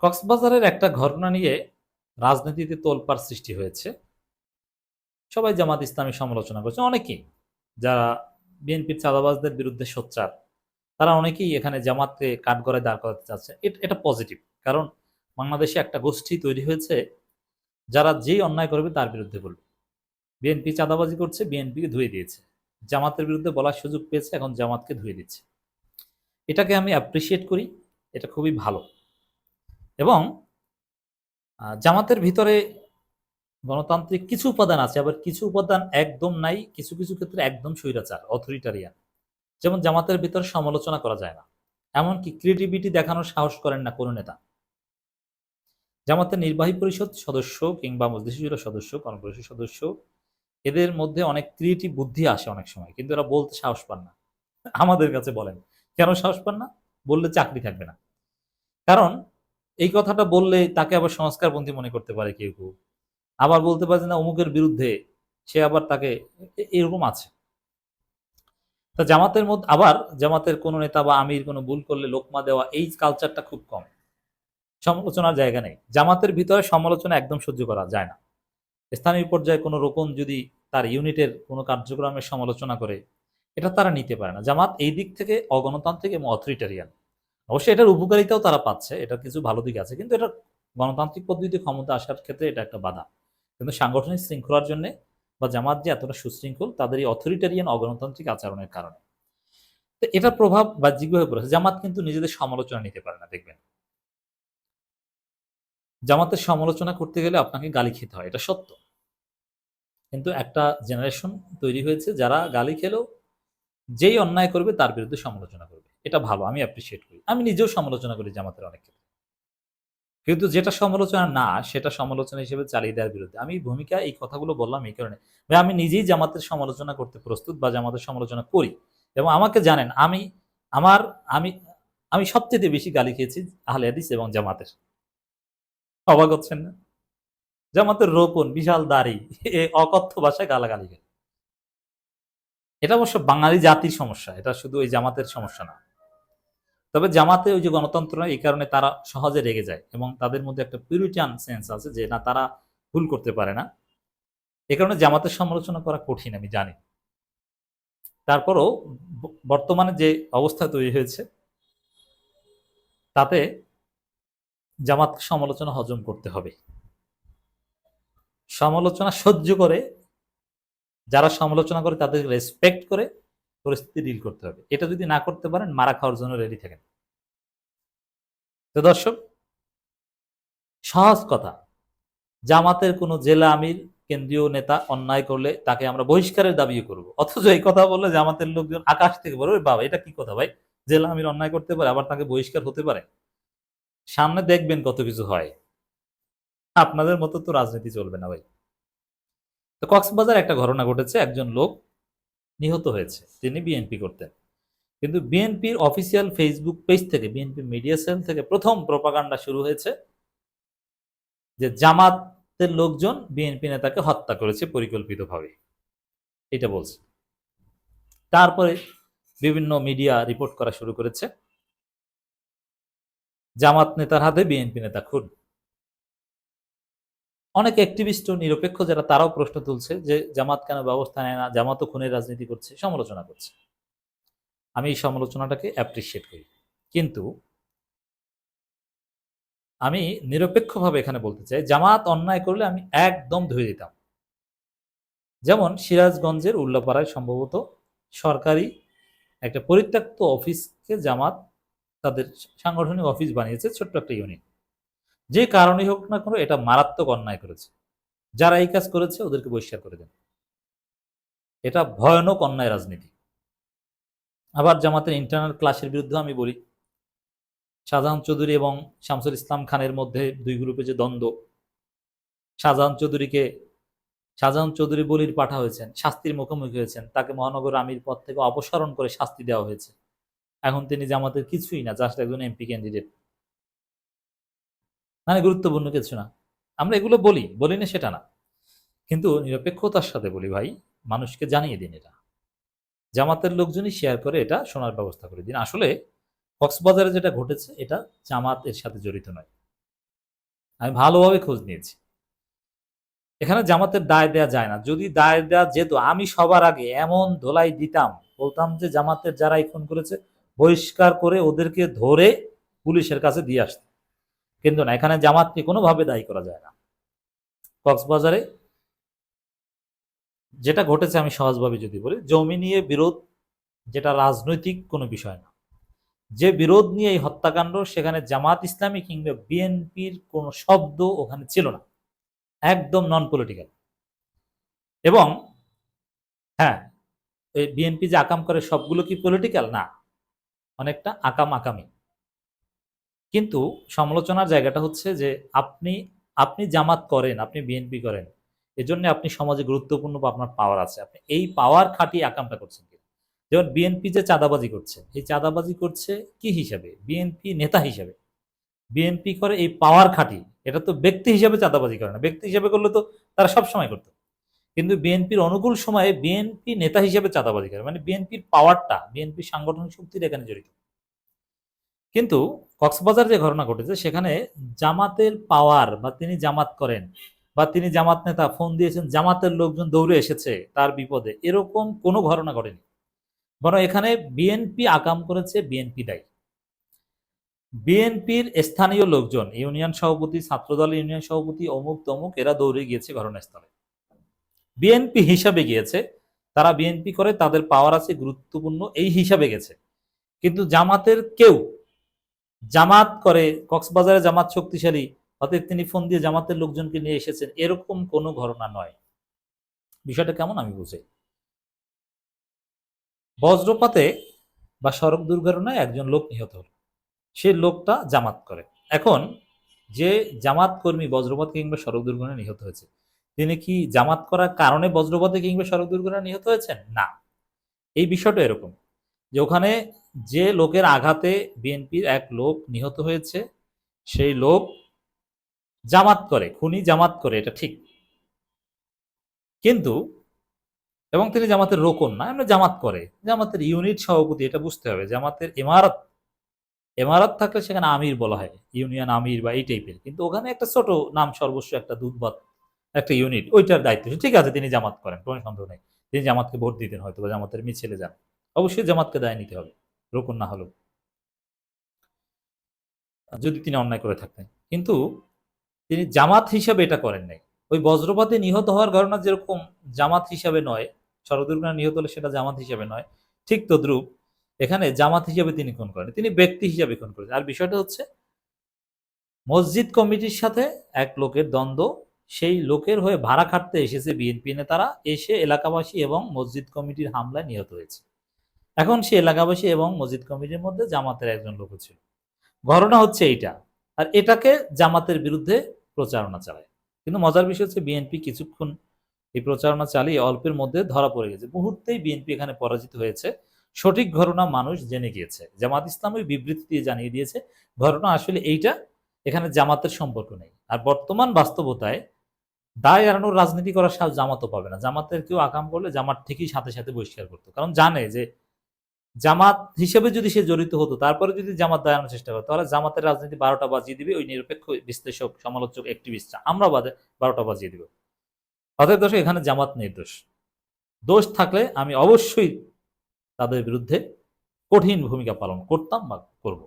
কক্সবাজারের একটা ঘটনা নিয়ে রাজনীতিতে তোলপাড় সৃষ্টি হয়েছে। সবাই জামাত ইসলামী সমালোচনা করছে, অনেকেই যারা বিএনপির চাঁদাবাজদের বিরুদ্ধে সোচ্চার, তারা অনেকেই এখানে জামাতকে কাঠগড়ায় দাঁড় করাতে চাচ্ছে। এটা পজিটিভ, কারণ বাংলাদেশে একটা গোষ্ঠী তৈরি হয়েছে যারা যেই অন্যায় করবে তার বিরুদ্ধে বলবে। বিএনপি চাঁদাবাজি করছে, বিএনপিকে ধুয়ে দিয়েছে। জামাতের বিরুদ্ধে বলার সুযোগ পেয়েছে, এখন জামাতকে ধুয়ে দিচ্ছে। এটাকে আমি অ্যাপ্রিসিয়েট করি, এটা খুবই ভালো। এবং জামাতের ভিতরে গণতান্ত্রিক কিছু উপাদান আছে, আবার কিছু উপাদান একদম নাই, কিছু কিছু ক্ষেত্রে একদম স্বৈরাচার, অথরিটারিয়ান। যেমন জামাতের ভিতরে সমালোচনা করা যায় না, এমনকি ক্রিয়েটিভিটি দেখানোর সাহস করেন না কোনো নেতা। জামাতের নির্বাহী পরিষদ সদস্য কিংবা মজলিসের সদস্য, কর্মপরিষদ সদস্য, এদের মধ্যে অনেক ক্রিয়েটিভ বুদ্ধি আসে অনেক সময়, কিন্তু এরা বলতে সাহস পান না। আমাদের কাছে বলেন কেন সাহস পান না? বললে চাকরি থাকবে না। কারণ এই কথাটা বললে তাকে আবার সংস্কারপন্থী মনে করতে পারে কেউ কেউ, আবার বলতে পারে যে না অমুকের বিরুদ্ধে, সে আবার তাকে এরকম আছে। তা জামাতের মধ্যে আবার জামাতের কোনো নেতা বা আমির কোনো ভুল করলে লোকমা দেওয়া, এই কালচারটা খুব কম। সমালোচনার জায়গা নেই জামাতের ভিতরে, সমালোচনা একদম সহ্য করা যায় না। স্থানীয় পর্যায়ে কোনো রকম যদি তার ইউনিটের কোনো কার্যক্রমের সমালোচনা করে, এটা তারা নিতে পারে না। জামাত এই দিক থেকে অগণতান্ত্রিক এবং অথরিটারিয়ান। অবশ্যই এটার উপকারিতাও তারা পাচ্ছে, এটা কিছু ভালো দিক আছে, কিন্তু এটা গণতান্ত্রিক পদ্ধতিতে ক্ষমতা আসার ক্ষেত্রে এটা একটা বাধা। কিন্তু সাংগঠনিক শৃঙ্খলার জন্য বা জামাত যে এতটা সুশৃঙ্খল, তাদের এই অথরিটারিয়ান অগণতান্ত্রিক আচরণের কারণে। তো এটার প্রভাব বাহ্যিকভাবে পড়েছে। জামাত কিন্তু নিজেদের সমালোচনা নিতে পারে না, দেখবেন। জামাতের সমালোচনা করতে গেলে আপনাকে গালি খেতে হয়, এটা সত্য। কিন্তু একটা জেনারেশন তৈরি হয়েছে যারা গালি খেলেও যেই অন্যায় করবে তার বিরুদ্ধে সমালোচনা করবে। এটা ভালো, আমি অ্যাপ্রিসিয়েট করি। আমি নিজেও সমালোচনা করি জামাতের অনেক ক্ষেত্রে, কিন্তু যেটা সমালোচনা না সেটা সমালোচনা হিসেবে চালিয়ে দেওয়ার বিরুদ্ধে। আমি ভূমিকা এই কথাগুলো বললাম এই কারণে, ভাই আমি নিজেই জামাতের সমালোচনা করতে প্রস্তুত বা জামাতের সমালোচনা করি। এবং আমাকে জানেন, আমার আমি আমি সবচেয়ে বেশি গালি খেয়েছি আহলে হাদিস এবং জামাতের। অবাক হচ্ছেন না? জামাতের রোপণ বিশাল দাড়ি, এ অকথ্য ভাষায় গালাগালি করে। এটা অবশ্য বাঙালি জাতির সমস্যা, এটা শুধু ওই জামাতের সমস্যা না। তবে জামাতে ওই যে গণতন্ত্র নয়, এই কারণে তারা সহজে রেগে যায় এবং তাদের মধ্যে একটা পিউরিটান সেন্স আছে যে না, তারা ভুল করতে পারে না। এ কারণে জামাতের সমালোচনা করা কঠিন, আমি জানি। তারপরও বর্তমানে যে অবস্থা তৈরি হয়েছে, তাতে জামাত সমালোচনা হজম করতে হবে। সমালোচনা সহ্য করে, যারা সমালোচনা করে তাদের রেসপেক্ট করে পরিস্থিতি ডিল করতে হবে। এটা যদি না করতে পারেন, মারা খাওয়ার জন্য রেডি থাকেন। তো দর্শক, সহজ কথা, জামাতের কোনো জেলা আমির, কেন্দ্রীয় নেতা অন্যায় করলে তাকে আমরা বহিষ্কারের দাবিও করব। অথচ এই কথা বললে জামাতের লোকজন আকাশ থেকে বলে, ওই বাবা এটা কি কথা ভাই, জেলা আমির অন্যায় করতে পারে আবার তাকে বহিষ্কার হতে পারে? সামনে দেখবেন কত কিছু হয়। আপনাদের মতো তো রাজনীতি চলবে না ভাই। তো কক্সবাজার একটা ঘটনা ঘটেছে, একজন লোক নিহত হয়েছে, তিনি বিএনপি করতেন। কিন্তু বিএনপির অফিসিয়াল ফেসবুক পেজ থেকে, বিএনপি মিডিয়া সেল থেকে প্রথম প্রপাগান্ডা শুরু হয়েছে যে জামাতের লোকজন বিএনপি নেতাকে হত্যা করেছে পরিকল্পিতভাবে, এটা বলছে। তারপরে বিভিন্ন মিডিয়া রিপোর্ট করা শুরু করেছে জামাত নেতার হাতে বিএনপি নেতা খুন। অনেক অ্যাক্টিভিস্ট ও নিরপেক্ষ যারা, তারাও প্রশ্ন তুলছে যে জামাত কেন ব্যবস্থা নেয় না, জামাতও খুনের রাজনীতি করছে, সমালোচনা করছে। আমি এই সমালোচনাটাকে অ্যাপ্রিসিয়েট করি, কিন্তু আমি নিরপেক্ষভাবে এখানে বলতে চাই, জামাত অন্যায় করলে আমি একদম ধুয়ে দিতাম। যেমন সিরাজগঞ্জের উল্লাপাড়ায় সম্ভবত সরকারি একটা পরিত্যক্ত অফিসকে জামাত তাদের সাংগঠনিক অফিস বানিয়েছে, ছোট্ট একটা ইউনিট। যে কারণেই হোক না কেন, এটা মারাত্মক অন্যায় করেছে। যারা এই কাজ করেছে ওদেরকে বহিষ্কার করে দেন। এটা ভয়ানক অন্যায় রাজনীতি। আবার জামাতের ইন্টারনাল ক্লাসের বিরুদ্ধে আমি বলি, শাহজাহান চৌধুরী এবং শামসুল ইসলাম খানের মধ্যে দুই গ্রুপে যে দ্বন্দ্ব, শাহজাহান চৌধুরী বলির পাঠা হয়েছেন, শাস্তির মুখোমুখি হয়েছেন, তাকে মহানগর আমির পদ থেকে অপসারণ করে শাস্তি দেওয়া হয়েছে। এখন তিনি জামাতের কিছুই না, জাস্ট একজন এমপি ক্যান্ডিডেট, মানে গুরুত্বপূর্ণ কিছু না। আমরা এগুলো বলি না সেটা না, কিন্তু নিরপেক্ষতার সাথে বলি ভাই, মানুষকে জানিয়ে দিন এটা। জামাতের লোকজনই শেয়ার করে এটা শোনার ব্যবস্থা করে দিন। আসলে কক্সবাজারে যেটা ঘটেছে এটা জামাত এর সাথে জড়িত নয়। আমি ভালোভাবে খোঁজ নিয়েছি। এখানে জামাতের দায় দেয়া যায় না। যদি দায় দেয়া যেত, আমি সবার আগে এমন ধোলাই দিতাম, বলতাম যে জামাতের যারা এই খুন করেছে বহিষ্কার করে ওদেরকে ধরে পুলিশের কাছে দিয়ে আসতে। কিন্তু না, এখানে জামাতকে কোনোভাবে দায়ী করা যায় না। কক্সবাজারে যেটা ঘটেছে, আমি সহজভাবে যদি বলি, জমি নিয়ে বিরোধ, যেটা রাজনৈতিক কোনো বিষয় না, যে বিরোধ নিয়ে এই হত্যাকাণ্ড, সেখানে জামাত ইসলামী কিংবা বিএনপির কোনো শব্দ ওখানে ছিল না, একদম নন পলিটিক্যাল। এবং হ্যাঁ, এই বিএনপি যে আকাম করে সবগুলো কি পলিটিক্যাল না, অনেকটা আকাম আকামি। কিন্তু সমালোচনার জায়গাটা হচ্ছে যে আপনি আপনি জামাত করেন, আপনি বিএনপি করেন, এজন্য আপনি সমাজে গুরুত্বপূর্ণ বা আপনার পাওয়ার আছে, আপনি এই পাওয়ার খাটিয়ে আকামটা করছেন কিনা। যেমন বিএনপি যে চাঁদাবাজি করছে, এই চাঁদাবাজি করছে কি হিসাবে? বিএনপি নেতা হিসাবে। বিএনপি করে এই পাওয়ার খাটিয়ে, এটা তো ব্যক্তি হিসাবে চাঁদাবাজি করে না। ব্যক্তি হিসাবে করলে তো তারা সব সময় করতো। কিন্তু বিএনপির অনুকূল সময়ে বিএনপি নেতা হিসেবে চাঁদাবাজি করে, মানে বিএনপির পাওয়ারটা, বিএনপির সাংগঠনিক শক্তির এখানে জড়িত। কিন্তু কক্সবাজার যে ঘটনা ঘটেছে, সেখানে জামাতের পাওয়ার, বা তিনি জামাত করেন, বা তিনি জামাত নেতা, ফোন দিয়েছেন, জামাতের লোকজন দৌড়ে এসেছে তার বিপদে, এরকম কোনো ঘটনা ঘটেনি। বরং এখানে বিএনপি আকাম করেছে, বিএনপি দায়ী। বিএনপির স্থানীয় লোকজন, ইউনিয়ন সভাপতি, ছাত্রদল ইউনিয়ন সভাপতি, অমুক তমুক, এরা দৌড়ে গিয়েছে ঘটনাস্থলে, বিএনপি হিসাবে গিয়েছে। তারা বিএনপি করে, তাদের পাওয়ার আছে, গুরুত্বপূর্ণ, এই হিসাবে গেছে। কিন্তু জামাতের কেউ, জামাত করে, কক্সবাজারে জামাত শক্তিশালী, অতএব তিনি ফোন দিয়ে জামাতের লোকজনকে নিয়ে এসেছেন, এরকম কোনো ঘটনা নয়। বিষয়টা কেমন আমি বুঝি। বজ্রপাতে বা সড়ক দুর্ঘটনায় একজন লোক নিহত হল, সে লোকটা জামাত করে। এখন যে জামাত কর্মী বজ্রপাত কিংবা সড়ক দুর্ঘটনায় নিহত হয়েছে, তিনি কি জামাত করার কারণে বজ্রপাতে কিংবা সড়ক দুর্ঘটনায় নিহত হয়েছেন? না। এই বিষয়টা এরকম যে ওখানে যে লোকের আঘাতে বিএনপির এক লোক নিহত হয়েছে, সেই লোক জামাত করে, খুনি জামাত করে, এটা ঠিক। কিন্তু এবং তিনি জামাতের রোকন না, এমনি জামাত করে, জামাতের ইউনিট সভাপতি, এটা বুঝতে হবে। জামাতের ইমারত, ইমারত থাকলে সেখানে আমির বলা হয়, ইউনিয়ন আমির বা এই টাইপের। কিন্তু ওখানে একটা ছোট নাম সর্বস্ব একটা দুধবাত একটা ইউনিট, ওইটার দায়িত্ব। ঠিক আছে, তিনি জামাত করেন, কোনো সন্দেহ নেই। তিনি জামাতকে ভোট দিতেন হয়তো, বা জামাতের মিছিলে যান, অবশ্যই জামাতকে দায় নিতে হবে, রোকন না হলেও, যদি তিনি অন্যায় করে থাকতেন। কিন্তু তিনি জামাত হিসাবে এটা করেন নাই। ওই বজ্রপাতে নিহত হওয়ার ঘটনা যেরকম জামাত হিসাবে নয়, সড়ক দুর্ঘটনায় নিহত হলে সেটা জামাত হিসাবে নয়, ঠিক তদ্রুপ এখানে জামাত হিসাবে তিনি খুন করেন, তিনি ব্যক্তি হিসাবে খুন করেছেন। আর বিষয়টা হচ্ছে মসজিদ কমিটির সাথে এক লোকের দ্বন্দ্ব, সেই লোকের হয়ে ভাড়া খাটতে এসেছে বিএনপি নেতারা, এসে এলাকাবাসী এবং মসজিদ কমিটির হামলায় নিহত হয়েছে। এখন সে এলাকাবাসী এবং মসজিদ কমিটির মধ্যে জামাতের একজন লোক ছিল। ঘটনা হচ্ছে এইটা, আর এটাকে জামাতের বিরুদ্ধে প্রচারণা চালায়। কিন্তু মজার বিষয় হচ্ছে বিএনপি কিছুক্ষণ এই প্রচারণা চালিয়ে অল্পের মধ্যে ধরা পড়ে গেছে, মুহূর্তেই বিএনপি এখানে পরাজিত হয়েছে। সঠিক ঘটনা মানুষ জেনে গিয়েছে, জামাত ইসলাম ওই বিবৃতি দিয়ে জানিয়ে দিয়েছে ঘটনা আসলে এইটা, এখানে জামাতের সম্পর্ক নেই। আর বর্তমান বাস্তবতায় দায় এড়ানোর রাজনীতি করার সাহস জামাতও পাবে না। জামাতের কেউ আকাম করলে জামাত ঠিকই সাথে সাথে বহিষ্কার করতো, কারণ জানে যে জামাত হিসেবে যদি সে জড়িত হতো, তারপরে যদি জামাত দাঁড়ানোর চেষ্টা করে, তাহলে জামাতের রাজনীতি ১২টা বাজিয়ে দিবে ওই নিরপেক্ষ বিশ্লেষক, সমালোচক, অ্যাক্টিভিস্টরা, আমরা ১২টা বাজিয়ে দিব। অতএব দর্শক, এখানে জামাত নির্দোষ। দোষ থাকলে আমি অবশ্যই তাদের বিরুদ্ধে কঠিন ভূমিকা পালন করতাম বা করব।